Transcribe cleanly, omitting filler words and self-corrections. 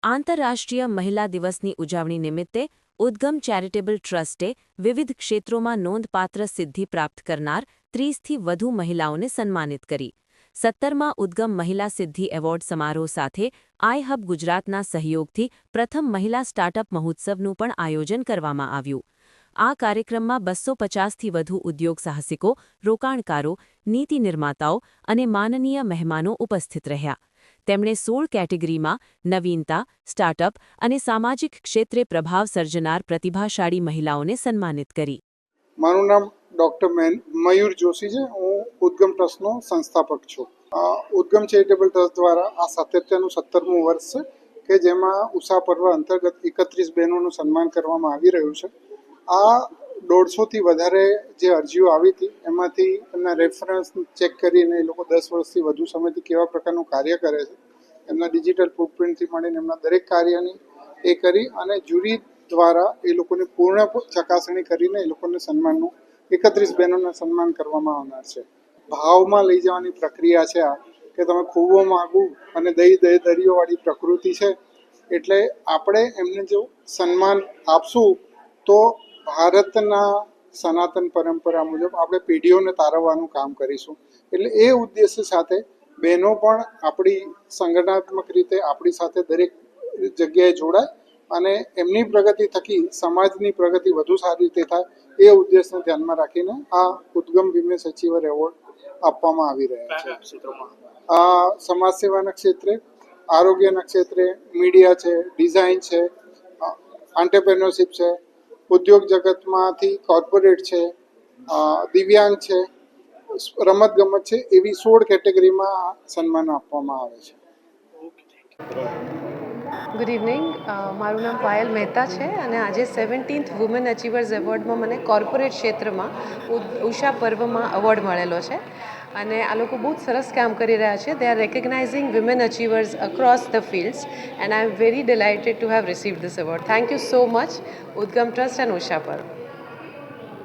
આંતરરાષ્ટ્રીય મહિલા દિવસની ઉજવણી નિમિત્તે ઉદ્ગમ ચેરિટેબલ ટ્રસ્ટે વિવિધ ક્ષેત્રોમાં નોંધપાત્ર સિદ્ધિ પ્રાપ્ત કરનાર 30થી વધુ મહિલાઓને સન્માનિત કરી. 17મા ઉદ્ગમ મહિલા સિદ્ધિ એવોર્ડ સમારોહ સાથે આઈહબ ગુજરાતના સહયોગથી પ્રથમ મહિલા સ્ટાર્ટઅપ મહોત્સવનું પણ આયોજન કરવામાં આવ્યું. આ કાર્યક્રમમાં 250થી વધુ ઉદ્યોગ સાહસિકો, રોકાણકારો, નીતિ નિર્માતાઓ અને માનનીય મહેમાનો ઉપસ્થિત રહ્યા. તેમણે 16 કેટેગરીમાં નવીનતા, સ્ટાર્ટઅપ અને સામાજિક ક્ષેત્રે પ્રભાવ સર્જનાર પ્રતિભાશાળી મહિલાઓને સન્માનિત કરી. મારું નામ ડૉક્ટર મયુર જોશી છે. હું ઉદ્ગમ ટ્રસ્ટનો સંસ્થાપક છું. ઉદ્ગમ ચેરિટેબલ ટ્રસ્ટ દ્વારા આ સાતત્યનું 17મું વર્ષ છે કે જેમાં ઉષા પર્વ અંતર્ગત 31 બહેનોનું સન્માન કરવામાં આવી રહ્યું છે. આ 150થી વધારે જે અરજીઓ આવી હતી એમાંથી એમના રેફરન્સ ચેક કરીને એ લોકો 10 વર્ષથી વધુ સમયથી કેવા પ્રકારનું કાર્ય કરે છે, એમના ડિજિટલ ફૂટપ્રિન્ટથી માંડીને એમના દરેક કાર્યની એ કરી અને જ્યુરી દ્વારા એ લોકોની પૂર્ણ ચકાસણી કરીને એ લોકોને સન્માનનું 31 બહેનોને સન્માન કરવામાં આવનાર છે. ભાવમાં લઈ જવાની પ્રક્રિયા છે આ કે તમે ખૂબ માગું અને દરિયોવાળી પ્રકૃતિ છે, એટલે આપણે એમને જો સન્માન આપશું તો ભારતના સનાતન પરંપરા મુજબ આપણે પેઢીઓને તારવવાનું કામ કરીશું. એટલે એ ઉદ્દેશ્ય સાથે બહેનો પણ આપણી સંગઠનાત્મક રીતે આપણી સાથે દરેક જગ્યાએ જોડાય અને એમની પ્રગતિ થકી સમાજની પ્રગતિ વધુ સારી રીતે થાય એ ઉદ્દેશને ધ્યાનમાં રાખીને આ ઉદ્ગમ વિમેન્સ અચીવર એવોર્ડ આપવામાં આવી રહ્યા છે. આ સમાજ સેવાના ક્ષેત્રે, આરોગ્યના ક્ષેત્રે, મીડિયા છે, ડિઝાઇન છે, એન્ટરપ્રેન્યોરશિપ છે, ઉદ્યોગ જગતમાંથી કોર્પોરેટ છે, દિવ્યાંગ છે, રમતગમત છે, એવી 16 કેટેગરીમાં સન્માન આપવામાં આવે છે. Good evening. મારું નામ પાયલ મહેતા છે અને આજે 17th વુમેન અચીવર્સ એવોર્ડમાં મને કોર્પોરેટ ક્ષેત્રમાં ઉષા પર્વમાં એવોર્ડ મળેલો છે અને આ લોકો બહુ જ સરસ કામ કરી રહ્યા છે. They are recognising women achievers across the fields and I am very delighted to have received this award. Thank you so much Udgam trust and Usha પર્વ.